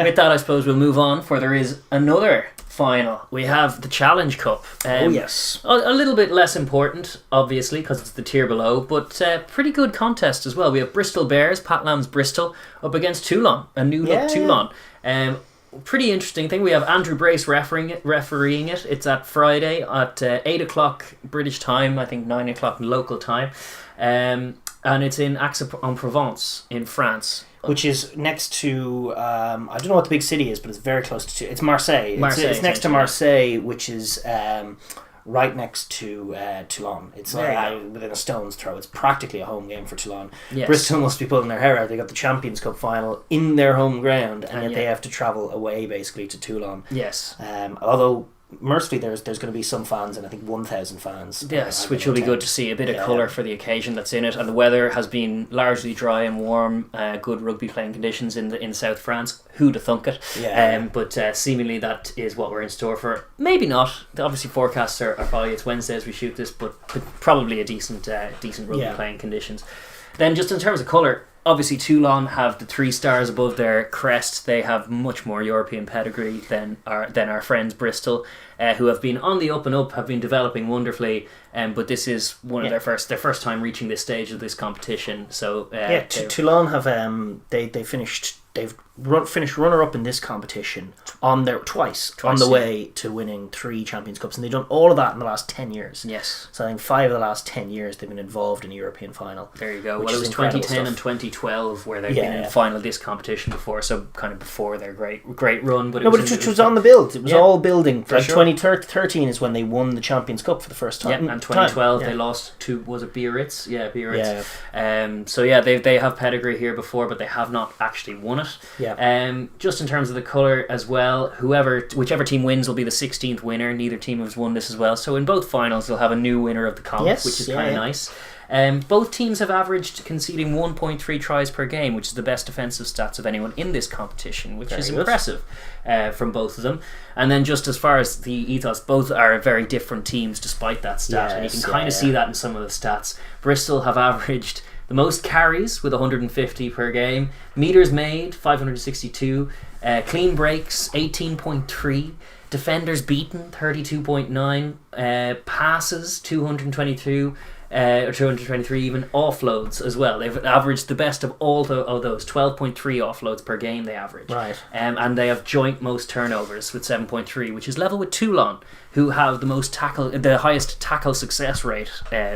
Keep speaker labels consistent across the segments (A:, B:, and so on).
A: with that, I suppose we'll move on, for there is another final. We have the Challenge Cup.
B: Yes.
A: A little bit less important, obviously, because it's the tier below, but pretty good contest as well. We have Bristol Bears, Pat Lam's Bristol, up against Toulon, a new look Toulon. Pretty interesting thing. We have Andrew Brace refereeing it. It's at Friday at 8 o'clock British time, I think 9 o'clock local time. And it's in Aix-en-Provence in France.
B: Which is next to, I don't know what the big city is, but it's very close to, it's Marseille. It's next to Marseille, which is right next to Toulon. It's within a stone's throw. It's practically a home game for Toulon. Yes. Bristol must be pulling their hair out. They got the Champions Cup final in their home ground, and yet they have to travel away basically to Toulon.
A: Yes.
B: Although mercifully there's going to be some fans, and I think 1,000 fans.
A: Yes, which will be good to see. A bit of colour for the occasion that's in it, and the weather has been largely dry and warm. Good rugby playing conditions in South France. Who'd have thunk it? But seemingly that is what we're in store for. Maybe not. Obviously forecasts are probably, it's Wednesday as we shoot this, but probably a decent rugby playing conditions. Then just in terms of colour, obviously Toulon have the 3 stars above their crest. They have much more European pedigree than our friends Bristol, who have been on the up and up, have been developing wonderfully. But this is one of their first time reaching this stage of this competition. So
B: Toulon have they've finished runner up in this competition twice on the way to winning 3 Champions Cups, and they've done all of that in the last 10 years.
A: Yes.
B: So I think 5 of the last 10 years they've been involved in a European final.
A: There you go. Well, it was 2010 and 2012 where they've been in the final of this competition before, so kind of before their great run. But
B: it was on the build. It was all building. Like 2013 is when they won the Champions Cup for the first time.
A: Yeah, and 2012 they lost to, was it Biarritz? Yeah, Biarritz. Yeah. They have pedigree here before, but they have not actually won it.
B: Yeah.
A: Just in terms of the colour as well, whichever team wins will be the 16th winner. Neither team has won this as well, so in both finals they'll have a new winner of the comp, which is kind of nice. Both teams have averaged conceding 1.3 tries per game, which is the best defensive stats of anyone in this competition, which is impressive from both of them. And then just as far as the ethos, both are very different teams despite that stat, and you can kind of see that in some of the stats. Bristol have averaged the most carries with 150 per game, meters made 562, clean breaks 18.3, defenders beaten 32.9, passes 222, or 223 even, offloads as well. They've averaged the best of all of those, 12.3 offloads per game they average.
B: Right.
A: And they have joint most turnovers with 7.3, which is level with Toulon, who have the highest tackle success rate,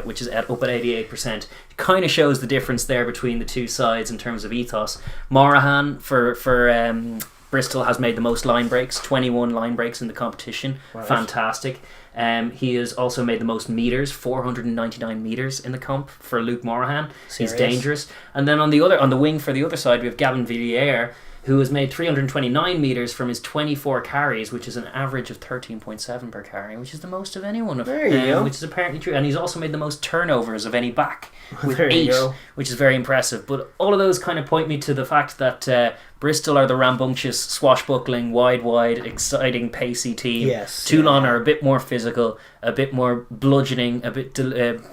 A: which is up at 88%. Kind of shows the difference there between the two sides in terms of ethos. Morahan for Bristol has made the most line breaks, 21 line breaks in the competition. Right. Fantastic. He has also made the most meters, 499 meters in the comp for Luke Morahan. He's dangerous. And then on the wing for the other side, we have Gavin Villiers, who has made 329 meters from his 24 carries, which is an average of 13.7 per carry, which is the most of anyone of which is apparently true. And he's also made the most turnovers of any back with 8, which is very impressive. But all of those kind of point me to the fact that Bristol are the rambunctious, swashbuckling, wide, exciting, pacey team.
B: Yes.
A: Toulon are a bit more physical, a bit more bludgeoning, a bit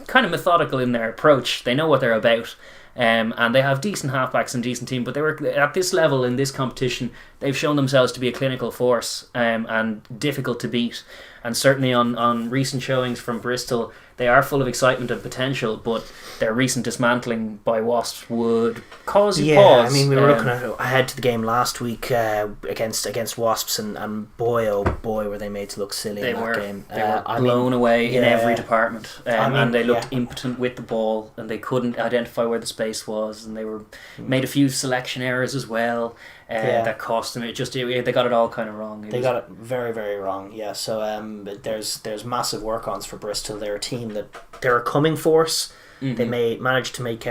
A: kind of methodical in their approach. They know what they're about. And they have decent halfbacks and decent team, but they were at this level in this competition. They've shown themselves to be a clinical force and difficult to beat. And certainly on recent showings from Bristol, they are full of excitement and potential, but their recent dismantling by Wasps would cause you pause.
B: I mean, we were looking ahead to the game last week against Wasps, and boy, oh boy, were they made to look silly in that game.
A: They were blown away in every department, and they looked impotent with the ball, and they couldn't identify where the space was, and they were made a few selection errors as well. That cost them. They got it all kind of wrong.
B: They got it very, very wrong. Yeah. So there's massive work-ons for Bristol. They're a team they're a coming force. Mm-hmm. They managed to make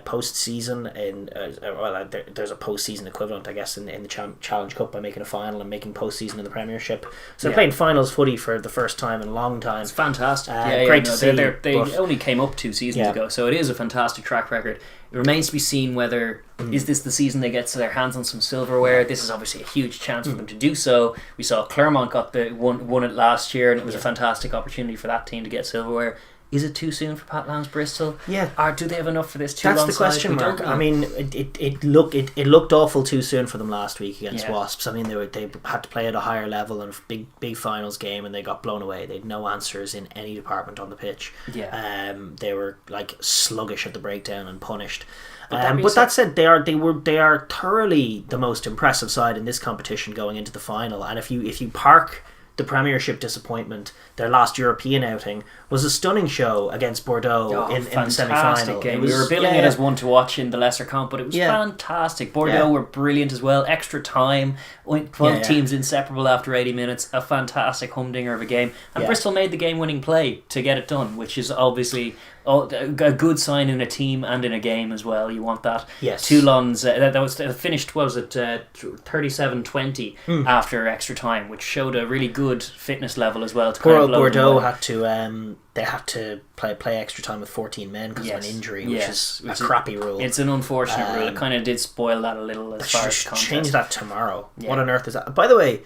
B: post-season there's a post-season equivalent, I guess, in the Challenge Cup by making a final and making post-season in the Premiership. So they're playing finals footy for the first time in a long time.
A: It's fantastic. Great to see. They only came up 2 seasons ago, so it is a fantastic track record. It remains to be seen whether is this the season they get their hands on some silverware. This is obviously a huge chance for them to do so. We saw Clermont won it last year, and it was a fantastic opportunity for that team to get silverware. Is it too soon for Pat Lam's Bristol?
B: Yeah.
A: Or do they have enough for this Toulon side?
B: That's the question mark. I mean, it looked awful too soon for them last week against Wasps. I mean, they had to play at a higher level and big finals game, and they got blown away. They had no answers in any department on the pitch.
A: Yeah.
B: They were like sluggish at the breakdown and punished. But that said, they are thoroughly the most impressive side in this competition going into the final. And if you park the Premiership disappointment, their last European outing was a stunning show against Bordeaux in the semi-final.
A: Game. We were billing it as one to watch in the lesser comp, but it was fantastic. Bordeaux were brilliant as well. Extra time, 12 teams inseparable after 80 minutes. A fantastic humdinger of a game. And Bristol made the game-winning play to get it done, which is obviously a good sign in a team and in a game as well. You want that.
B: Yes.
A: Toulon's that was finished. What was it? 37-20 after extra time, which showed a really good fitness level as well. To
B: Poor old Bordeaux had to play extra time with 14 men because of an injury, which is a crappy rule.
A: It's an unfortunate rule. It kind of did spoil that a little as far as contest.
B: Change that tomorrow. Yeah. What on earth is that? By the way,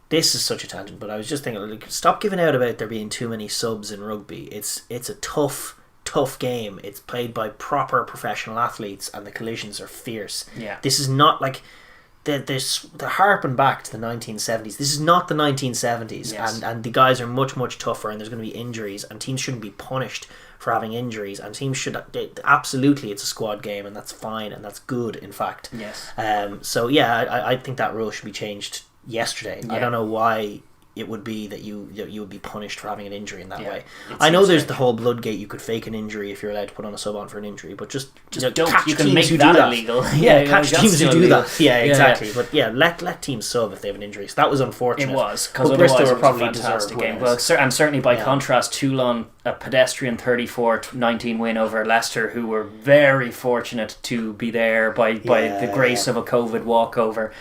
B: this is such a tangent, but I was just thinking, stop giving out about there being too many subs in rugby. It's a tough game. It's played by proper professional athletes, and the collisions are fierce.
A: Yeah.
B: This is not like they're harping back to the 1970s. This is not the 1970s, and the guys are much tougher, and there's going to be injuries, and teams shouldn't be punished for having injuries, and teams should absolutely, it's a squad game, and that's fine, and that's good, in fact.
A: Yes.
B: I think that rule should be changed yesterday. I don't know why it would be that you would be punished for having an injury in that way. I know there's the whole Bloodgate, you could fake an injury if you're allowed to put on a sub on for an injury, but just don't.
A: You can make that illegal.
B: Catch teams who do that. Yeah, exactly. But let teams sub if they have an injury. So that was unfortunate.
A: It was, because Bristol were probably a fantastic game. Well, and certainly by contrast, Toulon, a pedestrian 34-19 win over Leicester, who were very fortunate to be there by the grace of a COVID walkover.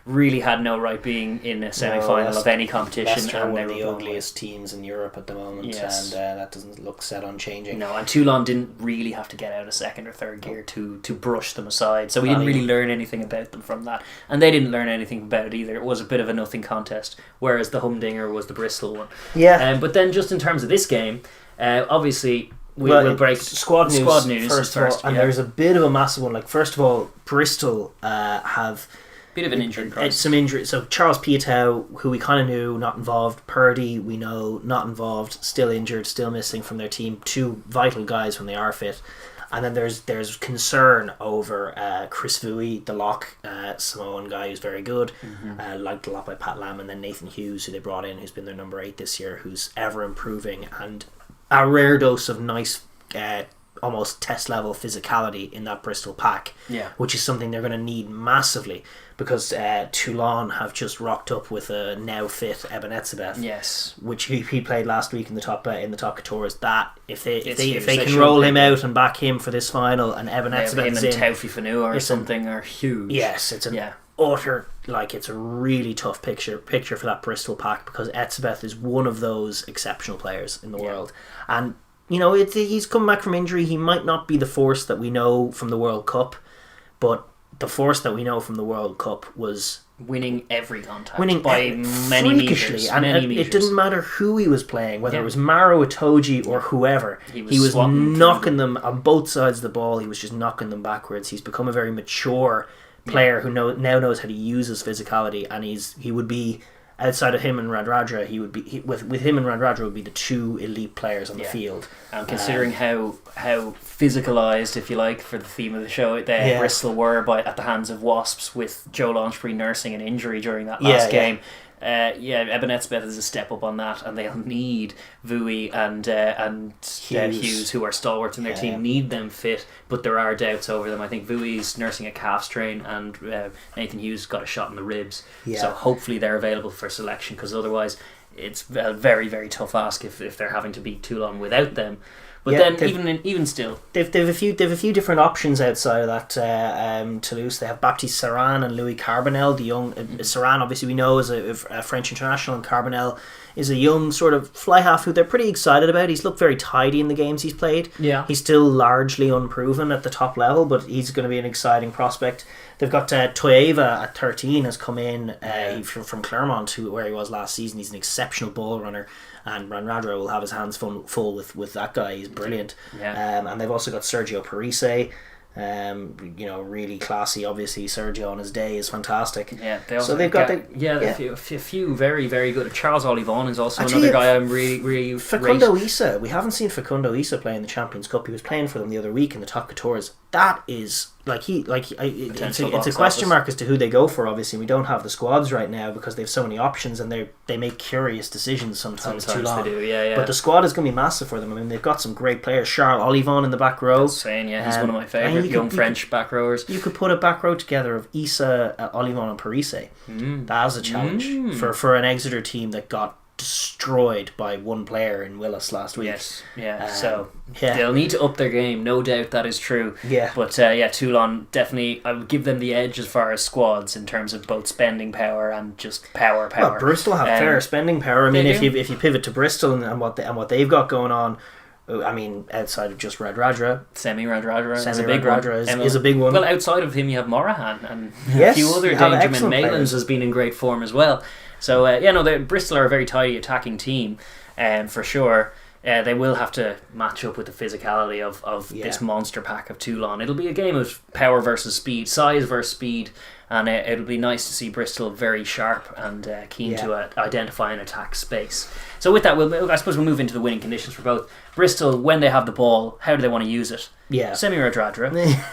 A: Really had no right being in a semi-final of any competition.
B: Leicester are one of the ugliest teams in Europe at the moment, and that doesn't look set on changing.
A: No, and Toulon didn't really have to get out of second or third gear to brush them aside, so we didn't really learn anything about them from that, and they didn't learn anything about it either. It was a bit of a nothing contest, whereas the humdinger was the Bristol one.
B: But
A: then just in terms of this game, obviously we'll break
B: squad news first, and there's a bit of a massive one. Like, first of all, Bristol have
A: bit of an injury process.
B: Some injury. So Charles Piatow, who we kind of knew, not involved. Purdy, we know, not involved, still injured, still missing from their team. Two vital guys when they are fit. And then there's concern over Chris Vui, the lock, Samoan guy who's very good, liked a lot by Pat Lam, and then Nathan Hughes, who they brought in, who's been their number 8 this year, who's ever improving, and a rare dose of nice almost test level physicality in that Bristol pack, which is something they're going to need massively, because Toulon have just rocked up with a now fit Eben Etzebeth, which he played last week in the top Couture. That if they can roll him out and back him for this final, and Eben Etzebeth's in,
A: Taufi Fanua or something are huge.
B: Yes, it's an utter, it's a really tough picture for that Bristol pack, because Etzebeth is one of those exceptional players in the world, and he's come back from injury. He might not be the force that we know from the World Cup, but the force that we know from the World Cup was
A: winning every contact, by many meters,
B: and it didn't matter who he was playing, whether it was Maro Itoje or whoever. He was knocking them on both sides of the ball. He was just knocking them backwards. He's become a very mature player who now knows how to use his physicality, and he would be, outside of him and Radradra, he would be with him and Radradra would be the two elite players on the field. And
A: considering how physicalized, if you like, for the theme of the show, Bristol were at the hands of Wasps, with Joe Launchbury nursing an injury during that last game. Eben Etzebeth is a step up on that, and they'll need Vui and Hughes, who are stalwarts in their team, need them fit, but there are doubts over them. I think Vui's nursing a calf strain, and Nathan Hughes got a shot in the ribs, so hopefully they're available for selection, because otherwise it's a very, very tough ask if they're having to beat Toulon without them. But then, even still,
B: they've a few different options outside of that. Toulouse, they have Baptiste Saran and Louis Carbonel. The young Saran, obviously, we know is a French international, and Carbonel is a young sort of fly half who they're pretty excited about. He's looked very tidy in the games he's played. He's still largely unproven at the top level, but he's going to be an exciting prospect. They've got Toeva at 13 has come in from Clermont, where he was last season. He's an exceptional ball runner, and Ranradra will have his hands full with that guy. He's brilliant. And they've also got Sergio Parise. Really classy. Obviously, Sergio on his day is fantastic.
A: So they've got a few very, very good. Charles Olivon is also another guy I'm really
B: Facundo Issa. We haven't seen Facundo Issa play in the Champions Cup. He was playing for them the other week in the Top Tours. That is it's a question mark as to who they go for. Obviously, we don't have the squads right now because they have so many options, and they make curious decisions sometimes too long.
A: They do,
B: But the squad is going to be massive for them. I mean, they've got some great players. Charles Olivon in the back row.
A: He's one of my favourite young French back rowers.
B: You could put a back row together of Issa, Olivon, and Parise. That's a challenge for an Exeter team that got destroyed by one player in Willis last week.
A: They'll need to up their game, no doubt. That is true. But Toulon, definitely I would give them the edge as far as squads in terms of both spending power and just power.
B: Well, Bristol have fair spending power. I mean, if you pivot to Bristol and what they've got going on, I mean, outside of just Radradra,
A: Semi Radradra
B: is a big one.
A: Well, outside of him, you have Morahan and a few other Dangerman. Malins has been in great form as well. So Bristol are a very tidy attacking team, for sure. They will have to match up with the physicality of this monster pack of Toulon. It'll be a game of power versus speed, size versus speed, and it'll be nice to see Bristol very sharp and keen to identify and attack space. So with that, I suppose we'll move into the winning conditions for both. Bristol, when they have the ball, how do they want to use it? Semi Radradra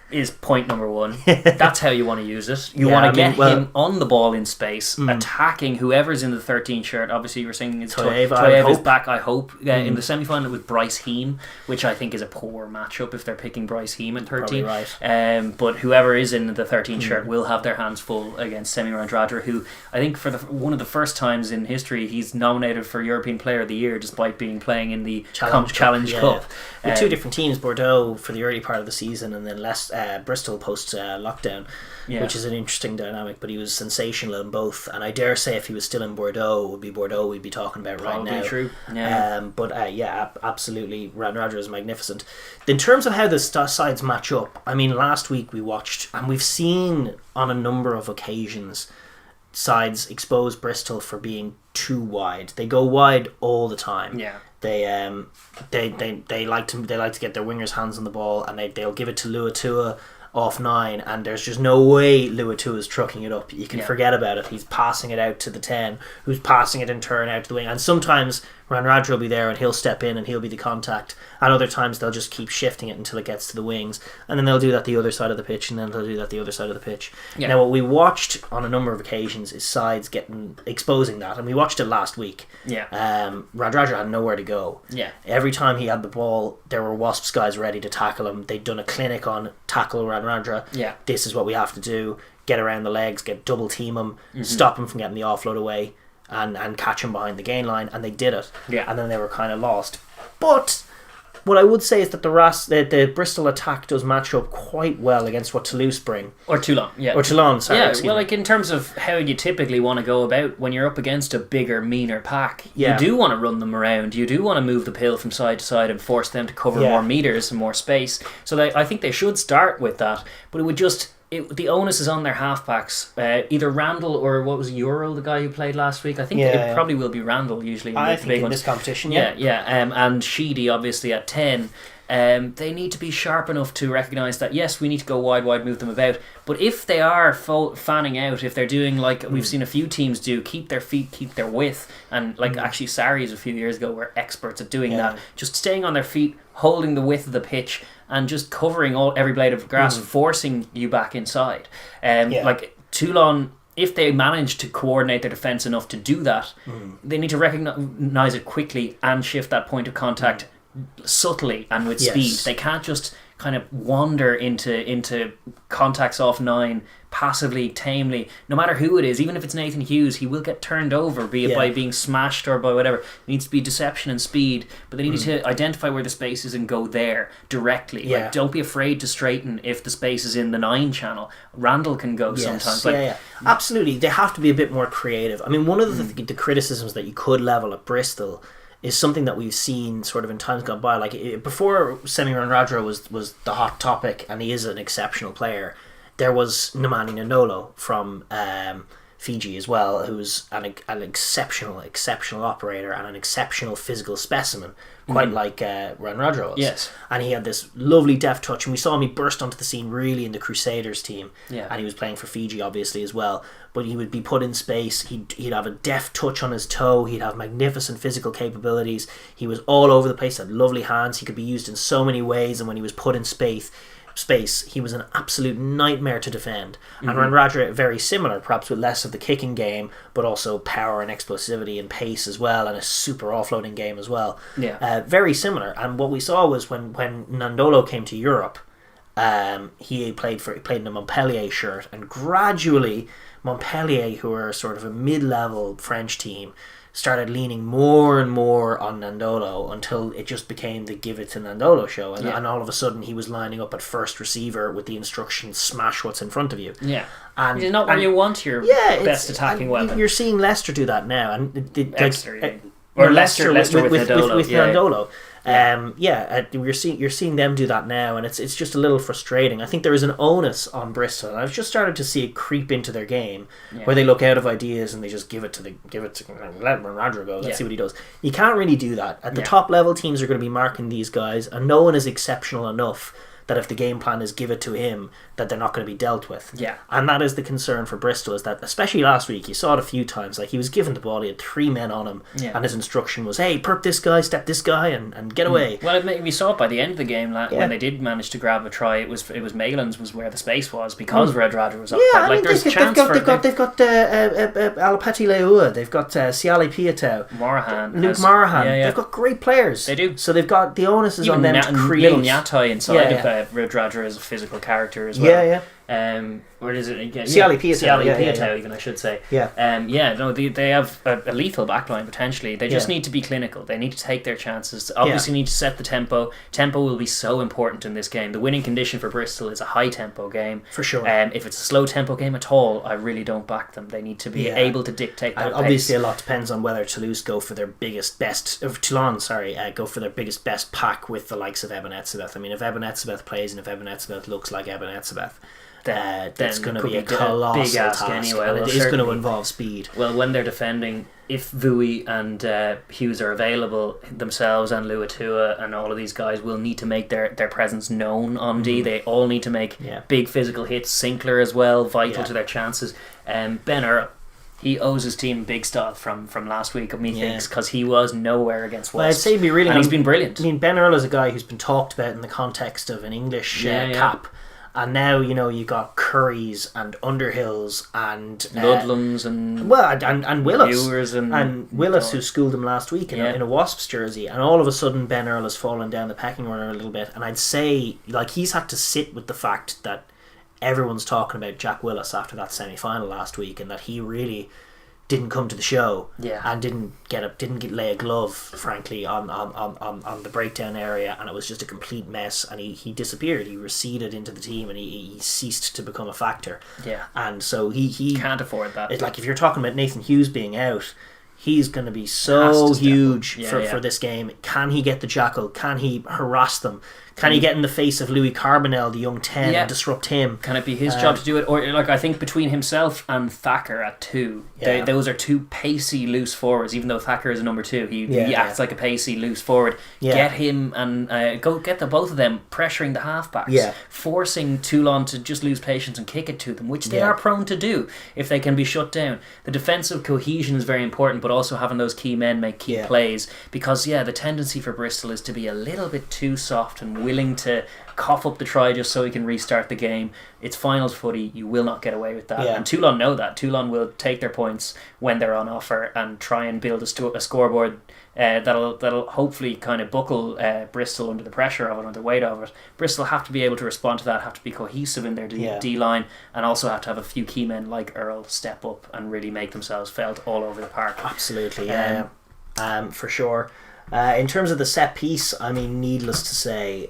A: is point number one. That's how you want to use it. You want to get him on the ball in space, attacking whoever's in the 13 shirt. Obviously, you were saying it's Toyev is back, I hope. In the semi-final with Bryce Heem, which I think is a poor matchup if they're picking Bryce Heem in 13.
B: Right.
A: But whoever is in the 13 shirt will have their hands full against Semi Radradra, who I think for one of the first times in history he's nominated for European Player of the Year despite playing in the Challenge Cup.
B: With two different teams, Bordeaux for the early part of the season and then Bristol post lockdown, which is an interesting dynamic. But he was sensational in both, and I dare say if he was still in Bordeaux, it would be Bordeaux we'd be talking about
A: Probably
B: right now.
A: True.
B: Absolutely, Radradra is magnificent. In terms of how the sides match up, I mean, last week we watched and we've seen on a number of occasions sides expose Bristol for being too wide. They go wide all the time. They like to get their wingers' hands on the ball, and they'll give it to Luatua off 9, and there's just no way Luatua is trucking it up. You can forget about it. He's passing it out to the 10, who's passing it in turn out to the wing, and sometimes Ranradra will be there and he'll step in and he'll be the contact, and other times they'll just keep shifting it until it gets to the wings, and then they'll do that the other side of the pitch, and then they'll do that the other side of the pitch. Now what we watched on a number of occasions is sides exposing that, and we watched it last week. Ranradra had nowhere to go. Every time he had the ball, there were Wasps guys ready to tackle him. They'd done a clinic on tackle Ranradra. This is what we have to do: get around the legs, get double team him, stop him from getting the offload away, and catch him behind the gain line, and they did it. And then they were kind of lost. But what I would say is that the Bristol attack does match up quite well against what Toulouse bring.
A: Or Toulon,
B: Or Toulon, sorry.
A: In terms of how you typically want to go about when you're up against a bigger, meaner pack, you do want to run them around. You do want to move the pill from side to side and force them to cover more metres and more space. So I think they should start with that, but it would just... the onus is on their halfbacks. Either Randall or what was Ural, the guy who played last week. I think it probably will be Randall usually. In
B: this competition.
A: And Sheedy obviously at 10. They need to be sharp enough to recognise that yes, we need to go wide, move them about. But if they are fanning out, if they're doing like we've seen a few teams do, keep their feet, keep their width, and actually Sarries a few years ago were experts at doing that. Just staying on their feet, holding the width of the pitch, and just covering every blade of grass, forcing you back inside. Like Toulon, if they manage to coordinate their defence enough to do that, they need to recognise it quickly and shift that point of contact subtly and with speed. They can't just kind of wander into contacts off 9 passively, tamely. No matter who it is, even if it's Nathan Hughes, he will get turned over, be it by being smashed or by whatever. It needs to be deception and speed, but they need to identify where the space is and go there directly. Like, don't be afraid to straighten if the space is in the 9 channel. Randall can go sometimes.
B: Absolutely. They have to be a bit more creative. I mean, one of the criticisms that you could level at Bristol is something that we've seen sort of in times gone by. Like before Semi Radradra was the hot topic, and he is an exceptional player, there was Nemani Nanolo from Fiji as well, who's an exceptional operator and an exceptional physical specimen, quite like Ranradra was.
A: Yes.
B: And he had this lovely deft touch, and we saw him, he burst onto the scene really in the Crusaders team, and he was playing for Fiji obviously as well, but he would be put in space, he'd have a deft touch on his toe, he'd have magnificent physical capabilities, he was all over the place, had lovely hands, he could be used in so many ways, and when he was put in space, he was an absolute nightmare to defend. And Ranradra, very similar, perhaps with less of the kicking game, but also power and explosivity and pace as well, and a super offloading game as well. Very similar. And what we saw was when Nandolo came to Europe, he played in a Montpellier shirt, and gradually Montpellier, who are sort of a mid-level French team, started leaning more and more on Nandolo until it just became the give it to Nandolo show, and all of a sudden he was lining up at first receiver with the instruction, smash what's in front of you.
A: And it's not where you want your best attacking weapon.
B: You're seeing Leicester do that now, and
A: Leicester with Nandolo.
B: With Nandolo. You're seeing them do that now, and it's just a little frustrating. I think there is an onus on Bristol, and I've just started to see it creep into their game, where they look out of ideas and they just give it to let Ranradra go. Let's see what he does. You can't really do that. At the top level, teams are going to be marking these guys, and no one is exceptional enough that if the game plan is give it to him, that they're not going to be dealt with. And that is the concern for Bristol, is that, especially last week, you saw it a few times, like he was given the ball, he had 3 men on him, and his instruction was, hey, perp this guy, step this guy, and get away.
A: Well, we saw it by the end of the game, when they did manage to grab a try, it was Maylands was where the space was, because Ranradra was up. There's a chance they've got
B: Alapeti Leua, they've got Siali Piatau, Luke Morahan. They've got great players.
A: They do.
B: So they've got, the onus is on them to create.
A: Little Nyatai inside of Ranradra is a physical character as well. Where is it again?
B: Siali Piatau,
A: even I should say. They have a lethal backline potentially. They just need to be clinical. They need to take their chances. Obviously need to set the tempo. Tempo will be so important in this game. The winning condition for Bristol is a high tempo game.
B: For sure.
A: If it's a slow tempo game at all, I really don't back them. They need to be able to dictate that
B: obviously
A: pace.
B: A lot depends on whether Toulon go for their biggest best pack with the likes of Eben Etzebeth. I mean, if Eben Etzebeth plays and if Eben Etzebeth looks like Eben Etzebeth, that's going to be a colossal big ask task, anyway. And it is going to involve speed.
A: Well, when they're defending, if Vui and Hughes are available themselves, and Luatua and all of these guys will need to make their presence known on D. They all need to make big physical hits. Sinclair as well, vital to their chances. Ben Earl, he owes his team big stuff from last week, thinks, because he was nowhere against West.
B: Well, I'd say
A: he's been brilliant.
B: I mean, Ben Earl is a guy who's been talked about in the context of an English cap. And now, you've got Currys and Underhills and
A: Ludlands and
B: Willis.
A: And
B: Willis, who schooled him last week in a Wasps jersey. And all of a sudden, Ben Earl has fallen down the pecking order a little bit. And I'd say, he's had to sit with the fact that everyone's talking about Jack Willis after that semi-final last week, and that he really didn't come to the show and didn't lay a glove, frankly, on the breakdown area, and it was just a complete mess, and he disappeared. He receded into the team, and he ceased to become a factor. And so he
A: can't afford that.
B: It's like, if you're talking about Nathan Hughes being out, he's going to be so huge for this game. Can he get the jackal? Can he harass them? Can he get in the face of Louis Carbonell, the young 10, and disrupt him?
A: Can it be his job to do it? Or, I think between himself and Thacker at 2, those are two pacey, loose forwards, even though Thacker is a number 2. He acts like a pacey, loose forward. Get him and get the both of them pressuring the halfbacks, forcing Toulon to just lose patience and kick it to them, which they are prone to do if they can be shut down. The defensive cohesion is very important, but also having those key men make key plays, because the tendency for Bristol is to be a little bit too soft and willing to cough up the try just so he can restart the game. It's finals footy. You will not get away with that. And Toulon know that. Toulon will take their points when they're on offer and try and build a scoreboard that'll hopefully kind of buckle Bristol under the pressure of it, under the weight of it. Bristol have to be able to respond to that, have to be cohesive in their D-line, and also have to have a few key men like Earl step up and really make themselves felt all over the park.
B: Absolutely, for sure. In terms of the set piece, I mean, needless to say,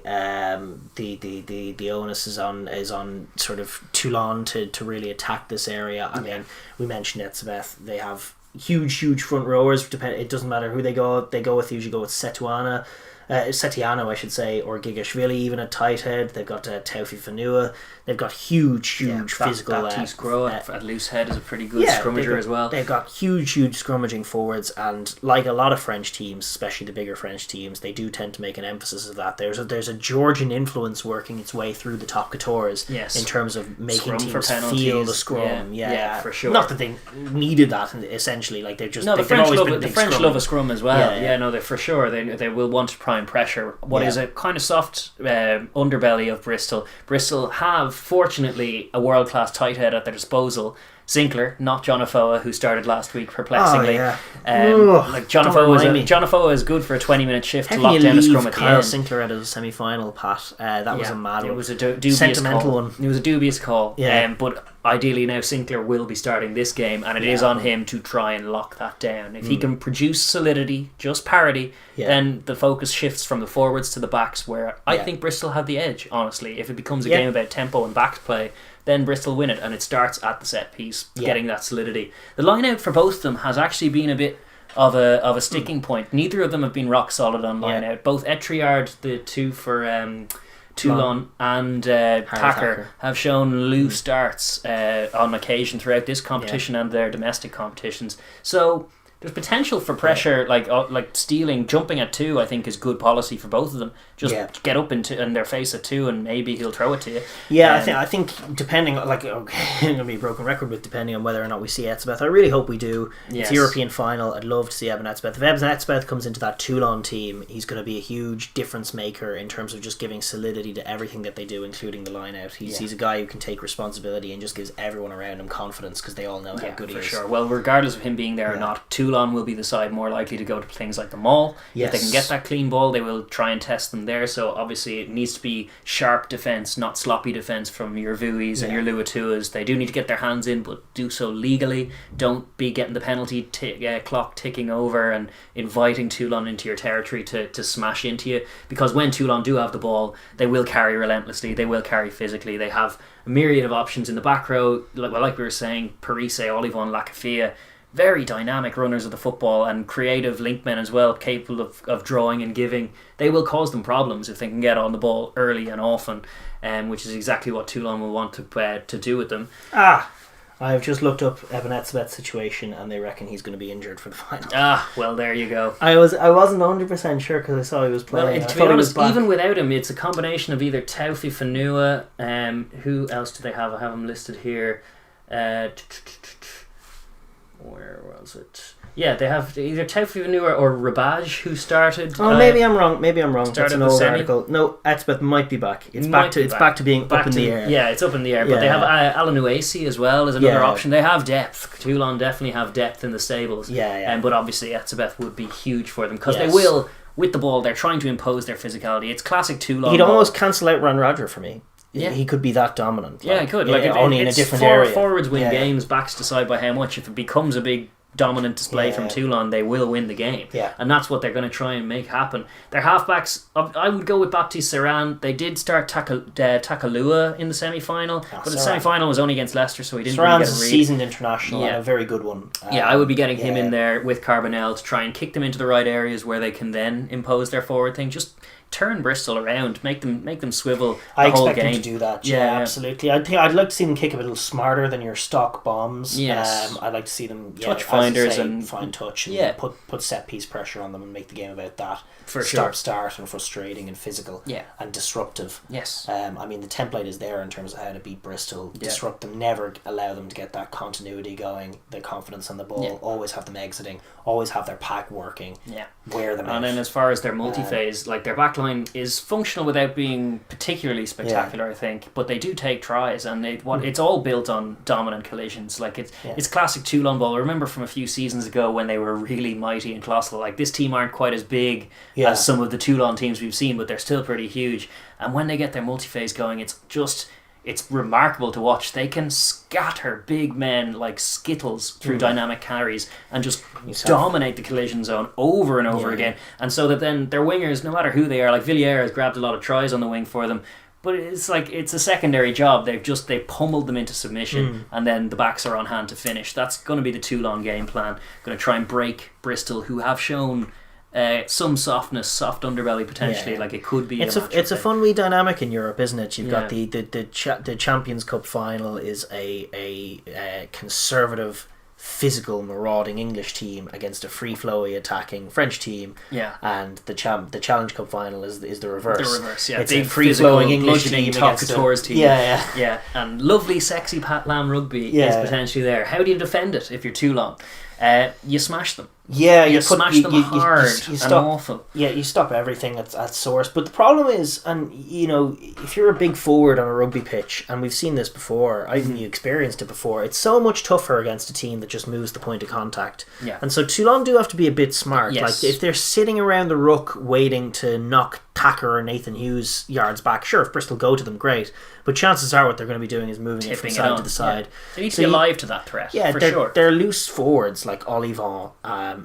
B: the onus is on sort of Toulon to really attack this area. I mean, we mentioned Etzebeth. They have huge front rowers. It doesn't matter who they go with. They usually go with Setuana. Setiano, I should say, or Gigashvili, even at tight head. They've got Taufi Fanua. They've got huge physical.
A: Baptiste Groa at loose head is a pretty good scrummager as well.
B: They've got huge scrummaging forwards, and like a lot of French teams, especially the bigger French teams, they do tend to make an emphasis of that. There's a Georgian influence working its way through the top couture in terms of making
A: scrum
B: teams feel the scrum.
A: Yeah, for sure.
B: Not that they needed that essentially. Like they've just
A: the French love a scrum as well. They for sure they will want to prime pressure. What is a kind of soft underbelly of Bristol. Bristol have, fortunately, a world-class tight head at their disposal. Sinclair, not John Afoa, who started last week perplexingly. John Afoa is good for a 20-minute shift to lock down a scrum at the end.
B: Sinclair at his semi-final, Pat. That was a mad one.
A: It was a dubious
B: sentimental
A: call.
B: one.
A: It was a dubious call. But ideally now Sinclair will be starting this game, and it is on him to try and lock that down. If he can produce solidity, just parity, then the focus shifts from the forwards to the backs, where I think Bristol have the edge, honestly. If it becomes a game about tempo and back play, then Bristol win it, and it starts at the set piece, getting that solidity. The line out for both of them has actually been a bit of a sticking point. Neither of them have been rock solid on line out. Both Etriard, the two for Toulon, and Thacker have shown loose starts on occasion throughout this competition and their domestic competitions. So there's potential for pressure, like stealing, jumping at 2. I think is good policy for both of them. Just get up in their face at 2, and maybe he'll throw it to you.
B: I think depending, like, I'm gonna be a broken record with depending on whether or not we see Etzebeth. I really hope we do. It's a European final. I'd love to see Eben Etzebeth. If Eben Etzebeth comes into that Toulon team, he's going to be a huge difference maker in terms of just giving solidity to everything that they do, including the line out. He's a guy who can take responsibility and just gives everyone around him confidence because they all know how good he is.
A: For sure. Well, regardless of him being there or not, Toulon will be the side more likely to go to things like the Mall. If they can get that clean ball, they will try and test them there. So obviously it needs to be sharp defence, not sloppy defence from your Vuis and your Luatuas. They do need to get their hands in, but do so legally. Don't be getting the penalty clock ticking over and inviting Toulon into your territory to smash into you, because when Toulon do have the ball, they will carry relentlessly, they will carry physically. They have a myriad of options in the back row, like we were saying, Parise, Olivon, Lakafia, very dynamic runners of the football and creative linkmen as well, capable of drawing and giving. They will cause them problems if they can get on the ball early and often, which is exactly what Toulon will want to do with them.
B: I've just looked up Eben Etzebeth's situation, and they reckon he's going to be injured for the final.
A: Well, there you go.
B: I wasn't 100% sure because I saw he was playing.
A: Well, to be honest, even without him, it's a combination of either Taufi Fanua, who else do they have? I have him listed here. Where was it? Yeah, they have either Taufi Fanua or Rabaj, who started.
B: Maybe I'm wrong. That's an old article. No, Etzebeth might be back. It's back to being up in the air.
A: Yeah, it's up in the air. But they have Alan Uesi as well as another option. They have depth. Toulon definitely have depth in the stables. But obviously Etzebeth would be huge for them because they will, with the ball, they're trying to impose their physicality. It's classic Toulon.
B: He'd almost cancel out Ron Roger for me. Yeah, he could be that dominant.
A: He could.
B: Only in a different area.
A: Forwards win games, backs decide by how much. If it becomes a big dominant display from Toulon, they will win the game. And that's what they're going to try and make happen. Their halfbacks, I would go with Baptiste Serran. They did start Takalua in the semi-final, but the semi-final was only against Leicester, so he didn't really get a read.
B: Serran's a seasoned international and a very good one.
A: I would be getting him in there with Carbonell to try and kick them into the right areas where they can then impose their forward thing. Just turn Bristol around, make them swivel the whole game.
B: I expect them to do that. Absolutely. I'd like to see them kick a little smarter than your stock bombs. I'd like to see them
A: touch finders and
B: find touch and put set piece pressure on them and make the game about that.
A: For sure.
B: Start and frustrating and physical and disruptive. I mean, the template is there in terms of how to beat Bristol. Disrupt them, never allow them to get that continuity going, the confidence on the ball, always have them exiting, always have their pack working, wear them out.
A: And then as far as their multi-phase, like their backline is functional without being particularly spectacular, I think, but they do take tries, and it's all built on dominant collisions. Like it's classic Toulon ball. I remember from a few seasons ago when they were really mighty and colossal. Like this team aren't quite as big as some of the Toulon teams we've seen, but they're still pretty huge. And when they get their multi-phase going, it's remarkable to watch. They can scatter big men like skittles through dynamic carries and just dominate the collision zone over and over again. And so that then their wingers, no matter who they are, like Villiers has grabbed a lot of tries on the wing for them, but it's like it's a secondary job. They pummeled them into submission, and then the backs are on hand to finish. That's going to be the Toulon game plan. Going to try and break Bristol, who have shown some softness, soft underbelly potentially. Like it could be.
B: It's a fun wee dynamic in Europe, isn't it? You've got the Champions Cup final is a conservative, physical, marauding English team against a free-flowy, attacking French team.
A: Yeah.
B: And the Challenge Cup final is the reverse.
A: The reverse, yeah.
B: It's a free-flowing English team
A: top couture's team.
B: Yeah.
A: And lovely, sexy Pat Lam rugby is potentially there. How do you defend it if you're Toulon? You smash them.
B: Yeah,
A: you smash them hard and awful.
B: Yeah, you stop everything at source. But the problem is, and if you're a big forward on a rugby pitch, and we've seen this before, you experienced it before, it's so much tougher against a team that just moves the point of contact.
A: Yeah.
B: And so Toulon do have to be a bit smart.
A: Yes.
B: Like if they're sitting around the ruck waiting to knock Tacker or Nathan Hughes yards back, sure, if Bristol go to them, great. But chances are what they're going to be doing is moving it from side to the side.
A: Yeah. They need to be alive to that threat. Yeah, sure.
B: They're loose forwards like Olivon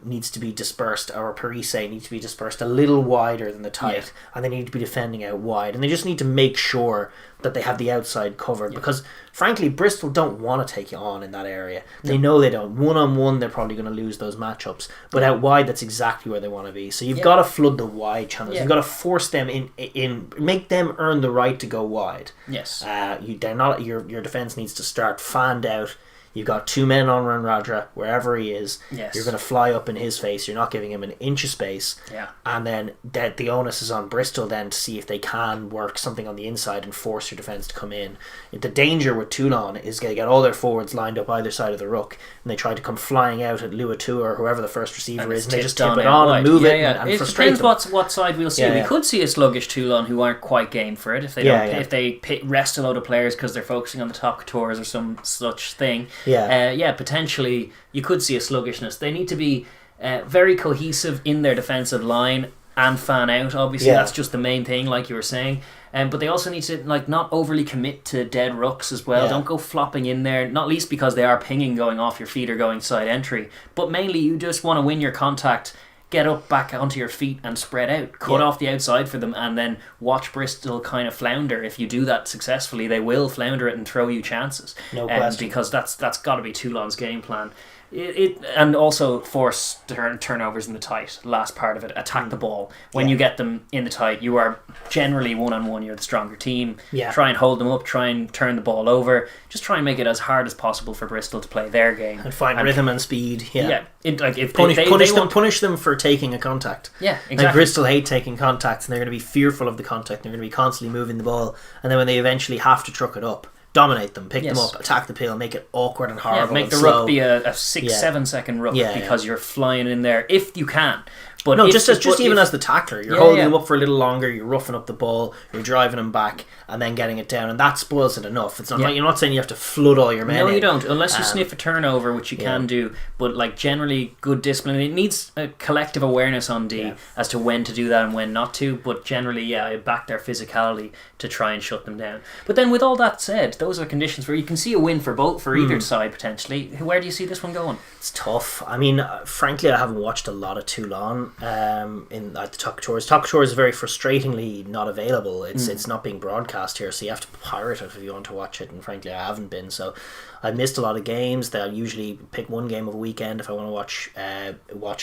B: needs to be dispersed, or Parise needs to be dispersed a little wider than the tight, and they need to be defending out wide, and they just need to make sure that they have the outside covered because frankly Bristol don't want to take you on in that area. They know they don't. One-on-one they're probably going to lose those matchups, but out wide that's exactly where they want to be. So you've got to flood the wide channels. You've got to force them in make them earn the right to go wide.
A: Yes.
B: They're not. Your defense needs to start fanned out. You've got two men on Radra wherever he is.
A: Yes.
B: You're going to fly up in his face. You're not giving him an inch of space.
A: Yeah.
B: And then the onus is on Bristol then to see if they can work something on the inside and force your defence to come in. The danger with Toulon is they get all their forwards lined up either side of the ruck, and they try to come flying out at Luatua or whoever the first receiver is, and they just tip it on and move it and frustrate them.
A: It depends what side we'll see. We could see a sluggish Toulon who aren't quite game for it if they don't if they rest a load of players because they're focusing on the top coutures or some such thing. Potentially you could see a sluggishness. They need to be very cohesive in their defensive line and fan out. Obviously, that's just the main thing, like you were saying. But they also need to not overly commit to dead rucks as well. Don't go flopping in there, not least because they are pinging going off your feet or going side entry. But mainly you just want to win your contact, get up back onto your feet and spread out, cut off the outside for them, and then watch Bristol kind of flounder. If you do that successfully, they will flounder it and throw you chances.
B: No question.
A: Because that's got to be Toulon's game plan. And also force turnovers in the tight. Last part of it, attack the ball. When you get them in the tight, you are generally one-on-one, you're the stronger team. Try and hold them up, try and turn the ball over. Just try and make it as hard as possible for Bristol to play their game.
B: And find rhythm and speed.
A: Punish
B: them for taking a contact.
A: Yeah, exactly.
B: And Bristol hate taking contacts, and they're going to be fearful of the contact. They're going to be constantly moving the ball, and then when they eventually have to truck it up, dominate them, pick them up, attack the peel, make it awkward and horrible.
A: Make the
B: slow.
A: ruck be a 6-7 second ruck because you're flying in there if you can. But
B: no, just even as the tackler, you're holding them up for a little longer, you're roughing up the ball, you're driving them back, and then getting it down, and that spoils it enough. It's not you're not saying you have to flood all your men.
A: No, you don't, unless you sniff a turnover, which you can do. But generally, good discipline. It needs a collective awareness on D as to when to do that and when not to. But generally, I back their physicality to try and shut them down. But then, with all that said, those are conditions where you can see a win for either side potentially. Where do you see this one going?
B: It's tough. I mean, frankly, I haven't watched a lot of Toulon. At the Top Tours. Top Tours is very frustratingly not available. It's not being broadcast here, so you have to pirate it if you want to watch it, and frankly I haven't been, so I missed a lot of games. They'll usually pick one game of a weekend if I want to watch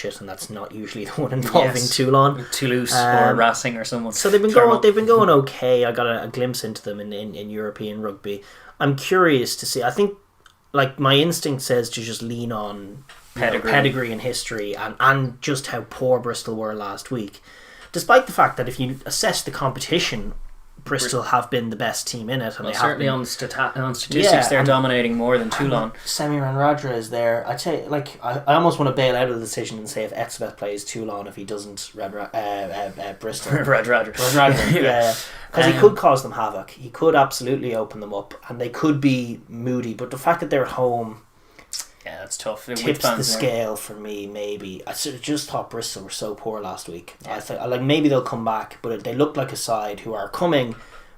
B: it, and that's not usually the one involving Toulon.
A: Toulouse or Racing or someone.
B: So they've been going okay. I got a glimpse into them in European rugby. I'm curious to see. I think my instinct says to just lean on pedigree and history and just how poor Bristol were last week, despite the fact that if you assess the competition, Bristol have been the best team in it, and they
A: certainly on statistics they're dominating more than Toulon.
B: Semiran Radra is there. I tell you, I almost want to bail out of the decision and say if Etzebeth plays Toulon, if he doesn't Bristol
A: Radra
B: because he could cause them havoc. He could absolutely open them up, and they could be moody. But the fact that they're at home,
A: that's tough.
B: Tips the scale for me, maybe. I just thought Bristol were so poor last week. I thought maybe they'll come back, but they look like a side who are coming,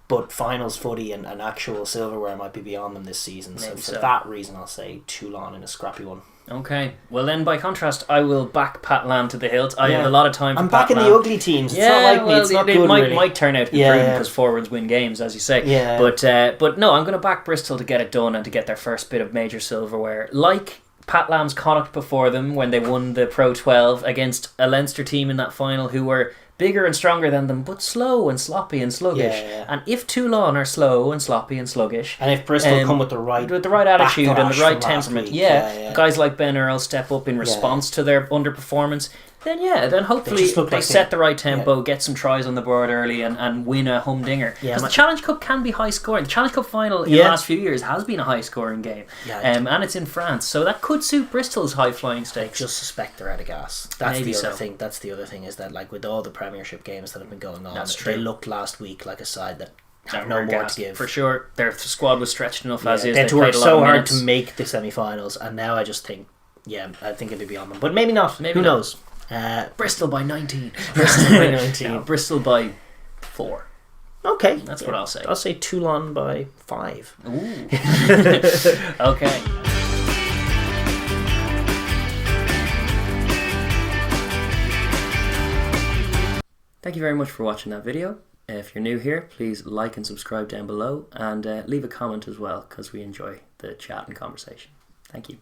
B: but finals footy and actual silverware might be beyond them this season. So for that reason, I'll say Toulon in a scrappy one.
A: Okay, well then by contrast I will back Pat Lam to the hilt. I have a lot of time for
B: I'm backing the ugly teams. It's not like me, it's not good really.
A: Might turn out to be proven because forwards win games, as you say. But no, I'm going to back Bristol to get it done and to get their first bit of major silverware. Like Pat Lam's Connacht before them when they won the Pro 12 against a Leinster team in that final who were bigger and stronger than them, but slow and sloppy and sluggish.
B: Yeah.
A: And if Toulon are slow and sloppy and sluggish,
B: and if Bristol come with the right
A: attitude and the right temperament,
B: week,
A: guys like Ben Earl step up in response to their underperformance, then hopefully they set the right tempo, get some tries on the board early and win a humdinger. Because the Challenge Cup can be high scoring. The Challenge Cup final in the last few years has been a high scoring game. And it's in France, so that could suit Bristol's high flying stakes.
B: I just suspect they're out of gas. That's the other thing. That's the other thing, is that like with all the Premiership games that have been going on, they looked last week like a side that have no more to give.
A: For sure, their squad was stretched enough as is.
B: They had to work so hard to make the semi-finals, and now I just think, I think it'll be on them. But maybe not. Who knows?
A: Bristol by 19.
B: Bristol by 19.
A: No, Bristol by 4.
B: Okay.
A: That's what I'll say.
B: I'll say Toulon by 5.
A: Ooh. Okay. Thank you very much for watching that video. If you're new here, please like and subscribe down below, and leave a comment as well, because we enjoy the chat and conversation. Thank you.